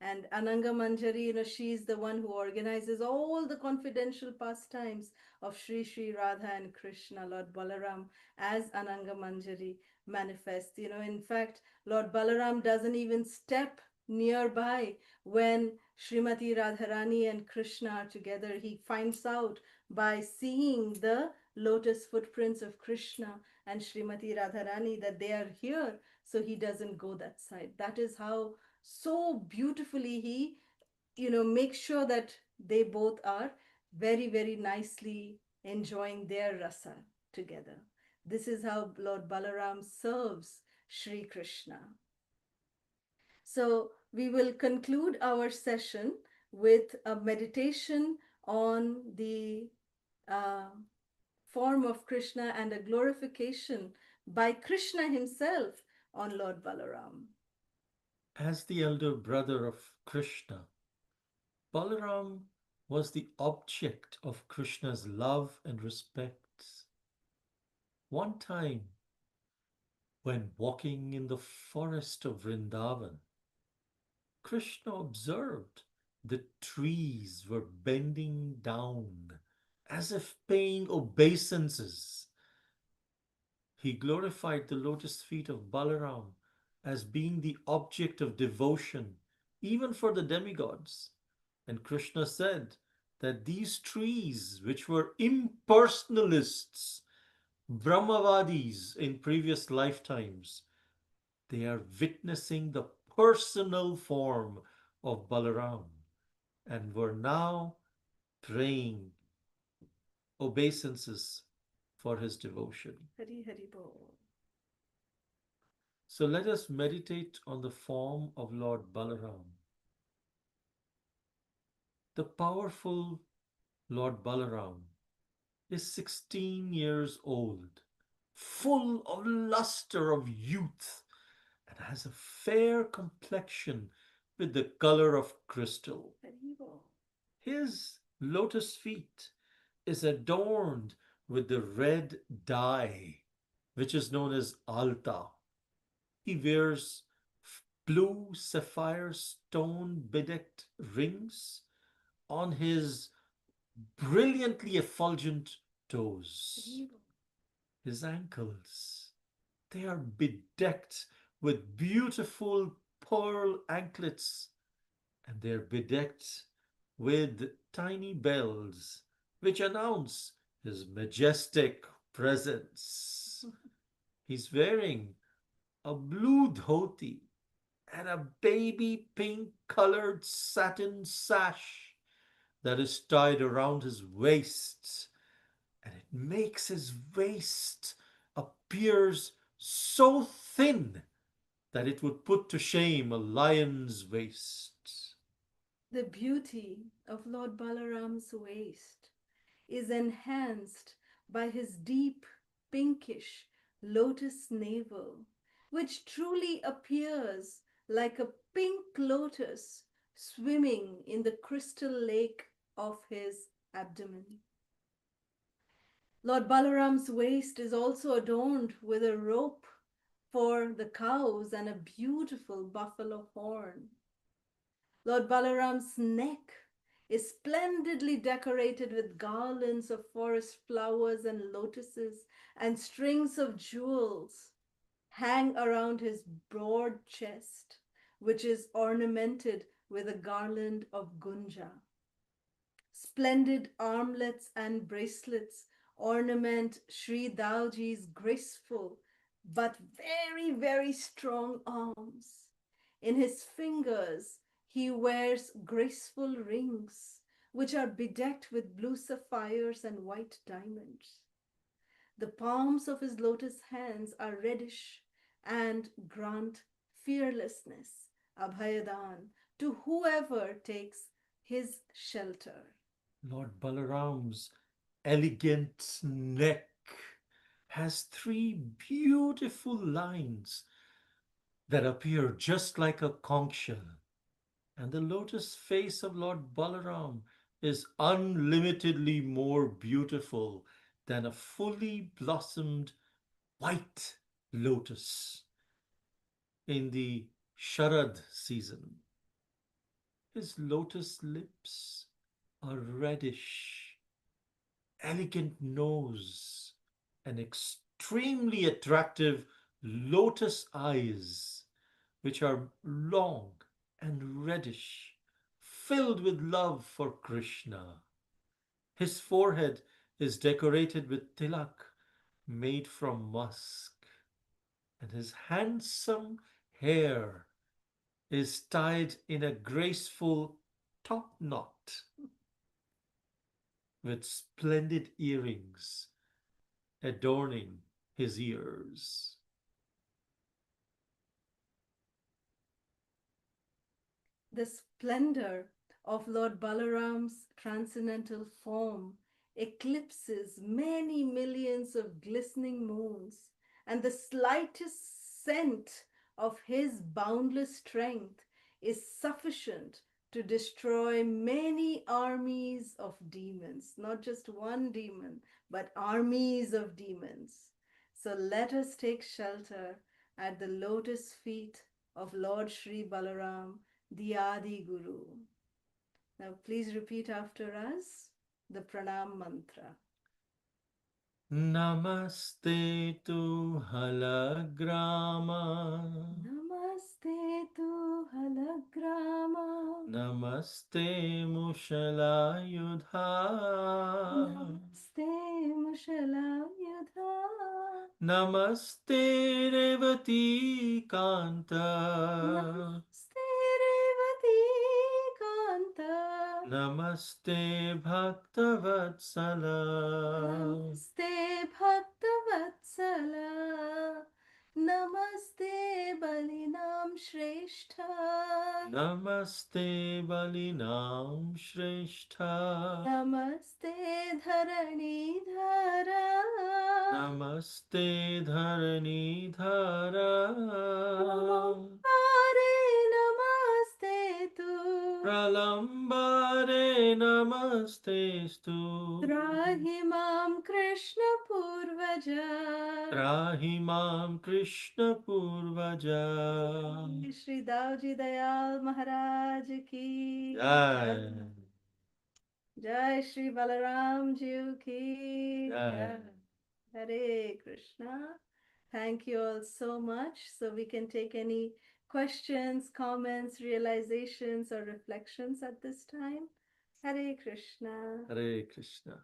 S2: And Ananga Manjari, she's the one who organizes all the confidential pastimes of Sri Sri Radha and Krishna. Lord Balaram as Ananga Manjari manifests. In fact, Lord Balaram doesn't even step nearby when Srimati Radharani and Krishna are together. He finds out by seeing the lotus footprints of Krishna and Srimati Radharani that they are here, so he doesn't go that side. That is how so beautifully he makes sure that they both are very, very nicely enjoying their rasa together. This is how Lord Balaram serves Sri Krishna. So we will conclude our session with a meditation on the uh, form of Krishna and a glorification by Krishna himself on Lord Balaram.
S1: As the elder brother of Krishna, Balaram was the object of Krishna's love and respect. One time, when walking in the forest of Vrindavan, Krishna observed the trees were bending down as if paying obeisances. He glorified the lotus feet of Balaram as being the object of devotion, even for the demigods. And Krishna said that these trees, which were impersonalists, Brahmavadis in previous lifetimes, they are witnessing the personal form of Balaram and were now praying obeisances for his devotion.
S2: Hari Hari Bol.
S1: So let us meditate on the form of Lord Balaram. The powerful Lord Balaram is 16 years old, full of luster of youth, and has a fair complexion with the color of crystal.
S2: Hari Bol.
S1: His lotus feet is adorned with the red dye, which is known as alta. He wears blue sapphire stone bedecked rings on his brilliantly effulgent toes.
S2: Hari Bol.
S1: His ankles, they are bedecked with beautiful pearl anklets, and they're bedecked with tiny bells which announce his majestic presence. He's wearing a blue dhoti and a baby pink colored satin sash that is tied around his waist, and it makes his waist appears so thin that it would put to shame a lion's waist.
S2: The beauty of Lord Balaram's waist is enhanced by his deep pinkish lotus navel, which truly appears like a pink lotus swimming in the crystal lake of his abdomen. Lord Balaram's waist is also adorned with a rope for the cows and a beautiful buffalo horn. Lord Balaram's neck is splendidly decorated with garlands of forest flowers and lotuses, and strings of jewels hang around his broad chest, which is ornamented with a garland of gunja. Splendid armlets and bracelets ornament Sri Dalji's graceful but very, very strong arms. In his fingers, he wears graceful rings, which are bedecked with blue sapphires and white diamonds. The palms of his lotus hands are reddish and grant fearlessness, Abhayadan, to whoever takes his shelter.
S1: Lord Balaram's elegant neck has three beautiful lines that appear just like a conch shell. And the lotus face of Lord Balaram is unlimitedly more beautiful than a fully blossomed white lotus in the Sharad season. His lotus lips are reddish, elegant nose, and extremely attractive lotus eyes, which are long and reddish, filled with love for Krishna. His forehead is decorated with tilak made from musk, and his handsome hair is tied in a graceful top knot with splendid earrings adorning his ears.
S2: The splendor of Lord Balaram's transcendental form eclipses many millions of glistening moons, and the slightest scent of his boundless strength is sufficient to destroy many armies of demons, not just one demon, but armies of demons. So let us take shelter at the lotus feet of Lord Sri Balaram, the Adi Guru. Now, please repeat after us the Pranam mantra.
S1: Namaste tu halagrama.
S2: Namaste tu halagrama.
S1: Namaste mushalayudha.
S2: Namaste mushalayudha.
S1: Namaste revati kanta.
S2: Namaste revati kanta.
S1: Namaste bhaktavatsala.
S2: Namaste Bhaktavatsala. Namaste Balinam Shrestha.
S1: Namaste balinam shrestha.
S2: Namaste Dharani Dhara.
S1: Namaste dharani dhara.
S2: Pralambare Namaste Tu.
S1: Pralambare namaste stu.
S2: Trahi Mam Krishna Purvaja.
S1: Trahi mam Krishna Purvaja.
S2: Shri Davji Dayal Maharaj ki jai.
S1: Jai.
S2: Jai Shri Balaram Ji ki
S1: Jai.
S2: jai. Hare Krishna. Thank you all so much. So we can take any questions, comments, realizations, or reflections at this time. Hare Krishna.
S1: Hare Krishna.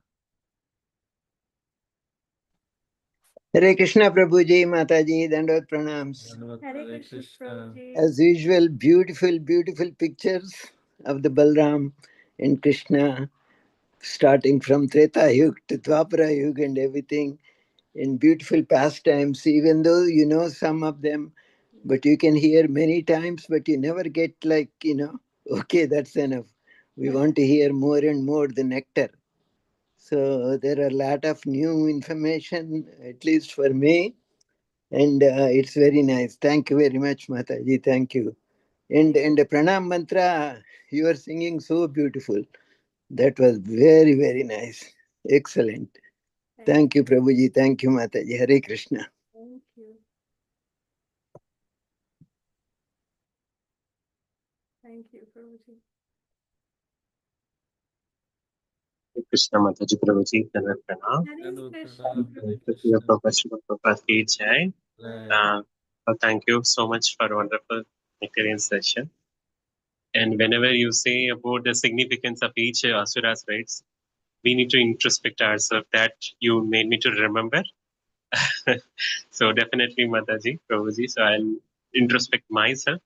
S3: Hare Krishna Prabhuji, Mataji, Dandot Pranams.
S2: Hare
S1: Hare
S2: Krishna
S1: Krishna.
S2: Prabhuji.
S3: As usual, beautiful, beautiful pictures of the Balram and Krishna, starting from Treta Yug to Dwapara Yug and everything, in beautiful pastimes, even though you know some of them, but you can hear many times, but you never get like, okay, that's enough. We want to hear more and more the nectar. So there are a lot of new information, at least for me, and it's very nice. Thank you very much, Mataji. Thank you. And the pranam mantra you are singing so beautiful. That was very, very nice. Excellent. Thank you, Prabhuji. Thank you, Mataji. Hare Krishna.
S2: Thank you. Thank you, Prabhuji.
S4: Krishna Mataji Prabhuji, Dandavat Pranam.
S2: Hare
S1: Dandot
S2: Krishna
S1: pranam. Hare
S4: Your
S1: Krishna.
S4: Prabhupada ki jai.
S1: Jai.
S4: Thank you so much for a wonderful Nectarian session. And whenever you say about the significance of each Asura's rites, we need to introspect ourselves. That you made me to remember. So definitely Mataji, Prabhuji. So I'll introspect myself.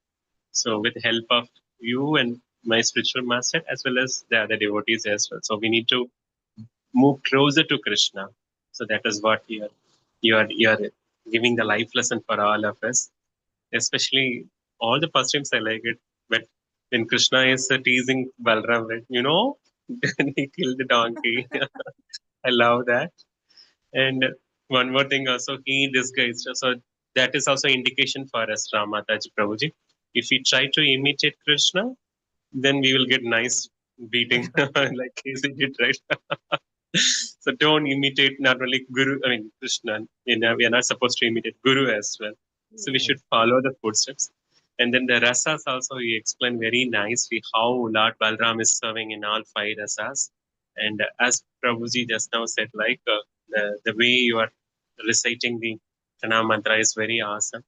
S4: So with the help of you and my spiritual master as well as the other devotees as well. So we need to move closer to Krishna. So that is what you are giving the life lesson for all of us. Especially all the first times I like it, but when Krishna is teasing Balram, right? When he killed the donkey. I love that. And one more thing also, he disguised. So that is also indication for us, Ramataji Prabhuji. If we try to imitate Krishna, then we will get nice beating like he did, right? So don't imitate not only Guru, I mean Krishna. We are not supposed to imitate Guru as well. So we
S2: Yes.
S4: should follow the footsteps. And then the rasas also he explained very nicely how Lord Balaram is serving in all five rasas. And as Prabhuji just now said, like the way you are reciting the Prana mantra is very awesome.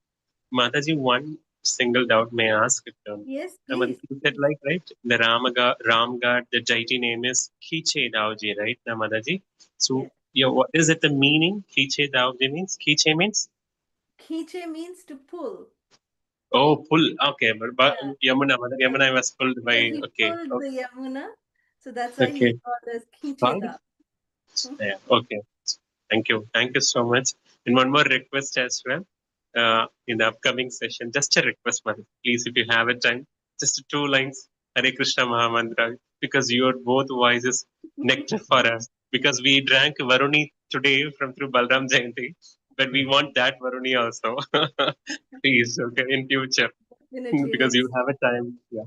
S4: Mataji, one single doubt may I ask if
S2: Yes,
S4: Mataji,
S2: please.
S4: you said like right the Ram God, the deity name is Khiche Daoji, right, Mataji? So
S2: Yes.
S4: yeah, what is it the meaning? Khiche Daoji means Khiche means
S2: Khiche means to pull.
S4: oh pull. Okay, but
S2: Yeah.
S4: Yamuna, Mother
S2: Because
S4: Yamuna was pulled by
S2: he
S4: okay,
S2: pulled the Yamuna. So that's why he's
S4: okay,
S2: called as
S4: fine.
S2: Khicheda.
S4: Yeah, okay. Thank you so much. And one more request as well. In the upcoming session, just a request, Mother. Please, if you have a time, just two lines, Hare Krishna Mahamantra, because your both voices nectar for us. Because we drank Varuni today from through Balram Jayanti, but we want that Varuni also. Please, okay, in future,
S2: Definitely
S4: because you
S2: next
S4: have a time. Yeah.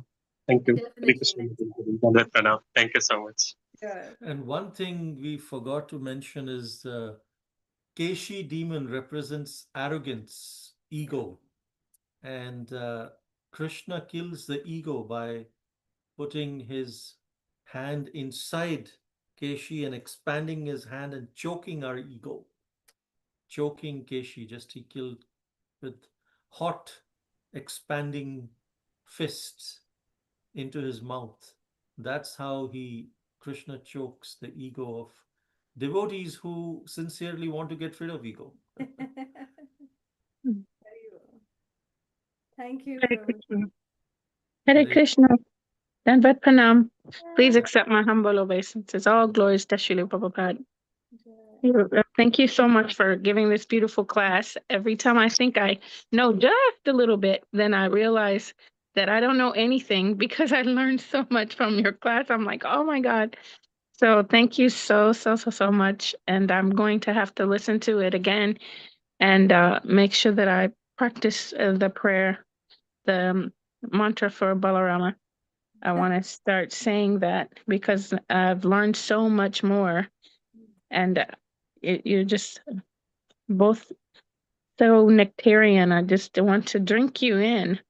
S4: Thank you. Hare
S2: Definitely
S4: Krishna.
S2: next
S4: Dandavad Pranam. Thank you so much.
S2: year.
S1: And one thing we forgot to mention is Keshi demon represents arrogance, ego, and Krishna kills the ego by putting his hand inside Keshi and expanding his hand and choking our ego, choking Keshi. Just he killed with hot, expanding fists into his mouth. That's how Krishna chokes the ego of devotees who sincerely want to get rid of ego.
S2: Very well. Thank you,
S5: Hare
S2: Prabhu.
S5: Krishna. Hare
S1: Hare
S5: Krishna. Danvat Pranam. Please
S2: Ah,
S5: accept my humble obeisances. All glories to Srila Prabhupada.
S2: Jai.
S5: Thank you so much for giving this beautiful class. Every time I think I know just a little bit, then I realize that I don't know anything because I learned so much from your class. I'm like, oh my God. So thank you so much. And I'm going to have to listen to it again and make sure that I practice the prayer, the mantra for Balarama. I want to start saying that because I've learned so much more, and you're just both so nectarian. I just want to drink you in.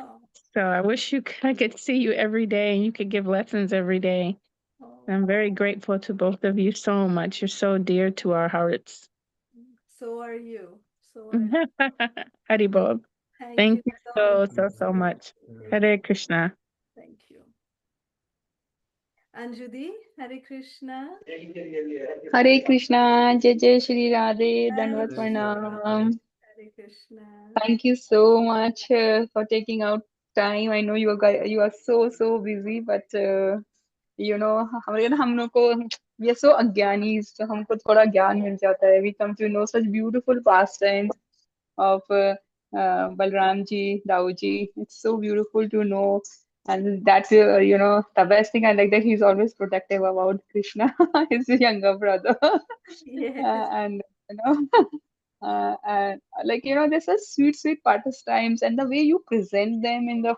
S2: Oh,
S5: So I wish I could see you every day and you could give lessons every day.
S2: oh.
S5: I'm very grateful to both of you so much. You're so dear to our hearts.
S2: So are you. So are you.
S5: Haribol.
S2: Thank
S5: Thank
S2: you
S5: you
S2: so much.
S5: so much.
S2: Thank
S5: Hare
S2: you.
S5: Krishna.
S2: Thank you. Anjudi, Hare Krishna.
S6: Hare Krishna, Jai Jai Shri Radhe, Dandavat
S2: Hare
S1: Krishna.
S6: Pranam.
S2: Hare Krishna.
S6: Thank you so much for taking out time. I know you are so busy, but हमारे ना हम लोग को we are so अज्ञानी, so हमको थोड़ा ज्ञान मिल जाता है. We come to know such beautiful pastimes of Balram ji, Rao ji. It's so beautiful to know. And that's, the best thing I like that he's always protective about Krishna, his younger brother.
S2: Yes.
S6: And, you know, and like, there's such sweet pastimes, and the way you present them in the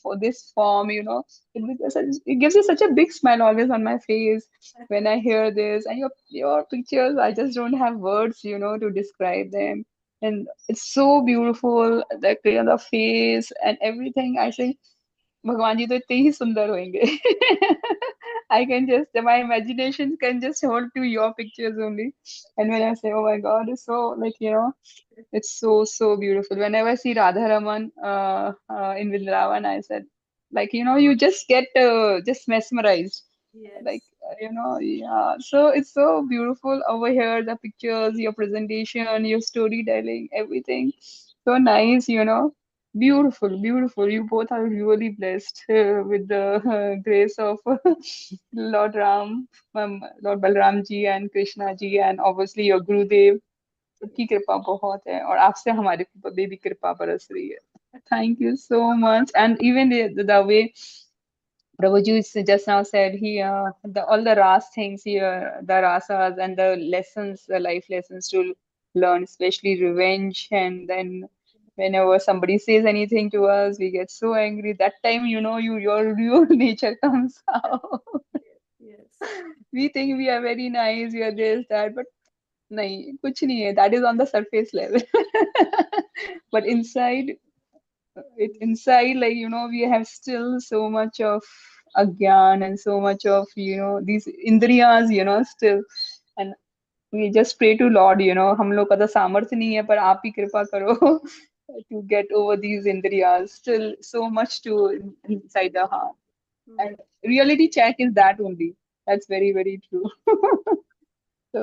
S6: for this form, it gives you such a big smile always on my face when I hear this. And your pictures, I just don't have words, to describe them. And it's so beautiful, the face and everything. I say, भगवान जी तो इतने ही सुंदर होंगे. I can just, my imagination can just hold to your pictures only. And when I say, oh my God, it's so like, it's so beautiful. Whenever I see Radha Raman in Vrindavan, I said, like, you just get just mesmerized.
S2: Yes.
S6: Like Yeah. So it's so beautiful over here. The pictures, your presentation, your storytelling, everything. So nice. Beautiful, beautiful. You both are really blessed with the grace of Lord Ram, Lord Balaram ji and Krishna ji, and obviously your Gurudev. सबकी कृपा बहुत है और आपसे हमारे पे भी कृपा बरस रही है. Thank you so much. And even the way Prabhuji just now said, all the ras things here, the rasas and the lessons, the life lessons to learn, especially revenge. And then whenever somebody says anything to us, we get so angry. That time, your real nature comes out.
S2: Yes.
S6: We think we are very nice, we are this, that, but nahi, kuch nahi hai. That is on the surface level. But inside, like, we have still so much of agyan and so much of, these indriyas, still. And we just pray to Lord, हम लोग का तो सामर्थ्य नहीं है, पर आप ही कृपा करो to get over these indriyas. Still so much to inside the heart. And reality check is that only. That's very, very true.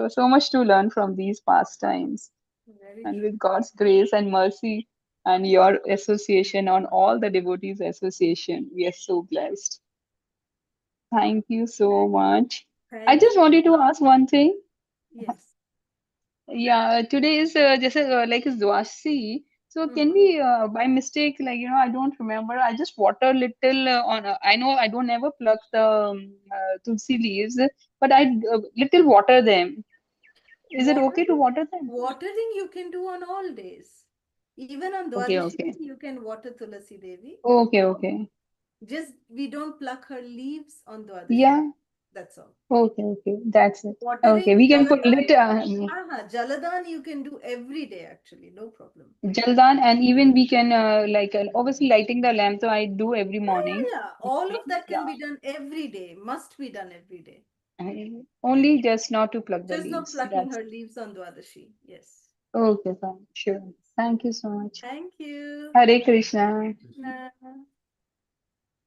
S6: So much to learn from these pastimes.
S2: Very
S6: And
S2: true.
S6: with God's grace and mercy and your association on all the devotees association, we are so blessed. Thank you so much. I
S2: Thank
S6: just
S2: you.
S6: wanted to ask one thing.
S2: Yes.
S6: Yeah, today is just like is Dwasi. So can
S2: Mm-hmm.
S6: we by mistake, like, I don't remember, I just water little on I know I don't ever pluck the tulsi leaves, but I little water them. Is it okay to
S2: Watering,
S6: water them?
S2: watering you can do on all days. Even on
S6: Okay,
S2: Dwadashi,
S6: okay.
S2: you can water Tulasi Devi.
S6: Okay, okay.
S2: Just we don't pluck her leaves on Dwadashi.
S6: Yeah.
S2: That's all.
S6: Okay, okay. That's it. Okay,
S2: Watering
S6: we can put
S2: Jaladan,
S6: lit
S2: Jaladan you can do every day actually, no problem.
S6: Jaldan, and even we can like obviously lighting the lamp. So I do every
S2: Yeah,
S6: morning.
S2: yeah, yeah. All of that can
S6: Yeah.
S2: be done every day, must be done every day.
S6: Only just not to pluck the
S2: Just not
S6: leaves.
S2: plucking
S6: That's
S2: her leaves on Dwadashi. Yes.
S6: okay, fine. Sure. Thank you so much.
S2: Thank you.
S6: Hare Krishna.
S2: Krishna.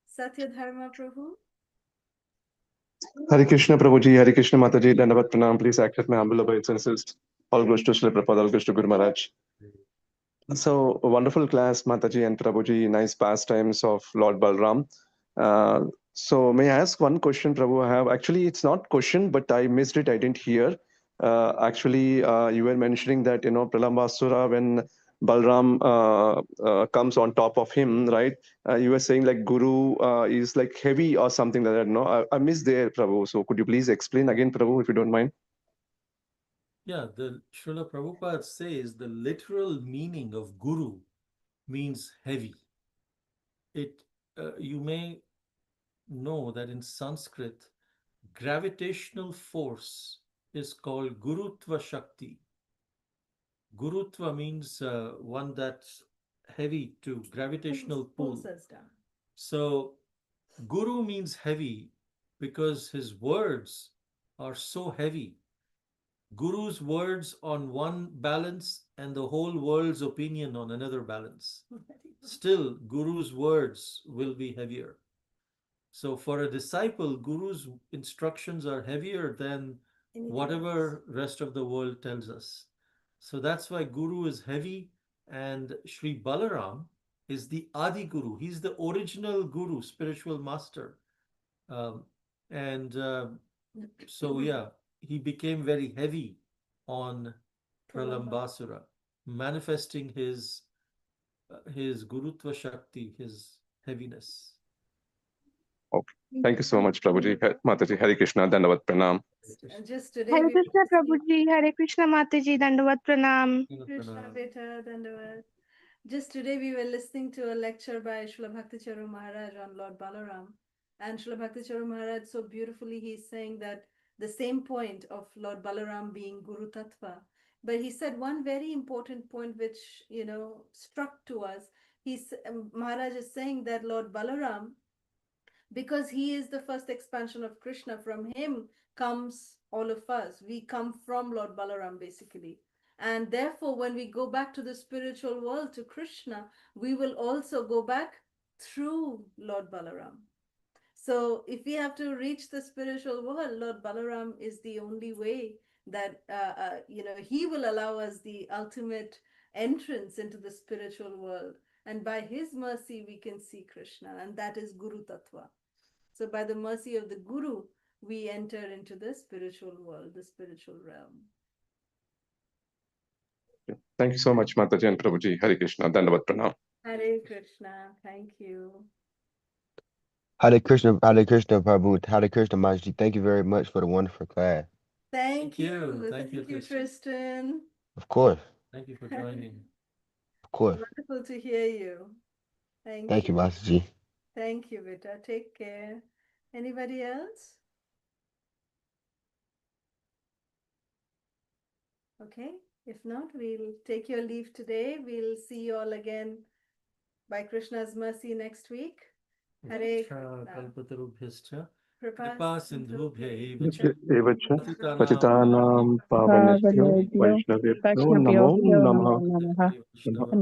S2: Satya Dharma Prabhu.
S7: Hare Krishna Prabhuji, Hare Krishna Mataji, Dandavat Pranam. Please accept my humble obeisances. All goes to Srila Prabhupada, all goes to Guru Maharaj. So, a wonderful class, Mataji and Prabhuji. Nice pastimes of Lord Balram. Uh, so, may I ask one question, Prabhu? I have actually, it's not question, but I missed it. I didn't hear. You were mentioning that Pralambasura, when Balram comes on top of him, right? You were saying like Guru is like heavy or something like that. No, I missed there, Prabhu. So, could you please explain again, Prabhu, if you don't mind?
S1: Yeah, the Srila Prabhupada says the literal meaning of guru means heavy. It You may know that in Sanskrit, gravitational force is called Gurutva Shakti. Gurutva means one that's heavy to gravitational
S2: Pulls
S1: pull.
S2: us down.
S1: So, Guru means heavy because his words are so heavy. Guru's words on one balance and the whole world's opinion on another balance. Still, Guru's words will be heavier. So, for a disciple, Guru's instructions are heavier than
S2: Anything else?
S1: whatever rest of the world tells us. So, that's why Guru is heavy, and Sri Balaram is the Adi Guru. He's the original Guru, spiritual master. Um, and so, yeah, he became very heavy on
S2: Pralambasura.
S1: Pralambasura, manifesting his Gurutva Shakti, his heaviness.
S7: Okay. Thank you so much, Prabhuji. Mataji, Hare Krishna, Dandavat Pranam.
S2: Just today
S5: Hare
S2: we were
S5: Krishna
S2: listening.
S5: Prabhuji, Hare Krishna Mataji, Dandavat Pranam.
S2: Krishna Beta Dandavad. Just today we were listening to a lecture by Srila Bhakticharu Maharaj on Lord Balaram. And Srila Bhakticharu Maharaj, so beautifully, he's saying that the same point of Lord Balaram being Guru Tattva. But he said one very important point which, struck to us. Maharaj is saying that Lord Balaram, because he is the first expansion of Krishna, from him comes all of us. We come from Lord Balaram basically. And therefore, when we go back to the spiritual world, to Krishna, we will also go back through Lord Balaram. So if we have to reach the spiritual world, Lord Balaram is the only way that he will allow us the ultimate entrance into the spiritual world, and by his mercy we can see Krishna, and that is Guru Tattva. So by the mercy of the Guru, we enter into the spiritual world, the spiritual realm.
S7: Thank you so much, Mataji and Prabhuji. Hare Krishna. Dandavat Pranam.
S2: Hare Krishna. Thank you.
S8: Hare Krishna, Prabhu. Hare Krishna, Mataji. Thank you very much for the wonderful class.
S2: Thank you.
S1: Thank you, Tristan.
S2: Tristan.
S8: Of course.
S1: Thank you for joining.
S8: Of course.
S2: Wonderful to hear you.
S8: Thank you, Mataji.
S2: Thank you, Vita. Take care. Anybody else? Okay. If not, we'll take your leave today. We'll see you all again by Krishna's mercy next week. Hare
S1: Kalpatarubhyascha
S2: Kripa
S1: Kripa Sindhubhya
S7: Evacha
S1: Patitanam
S7: Patitanam Pavanebhyo
S5: Pavanebhyo
S7: Vaishnavebhyo
S5: Vaishnavyo
S7: Namo
S5: Namo
S7: Namaha.
S5: Namaha.
S1: Vaishnava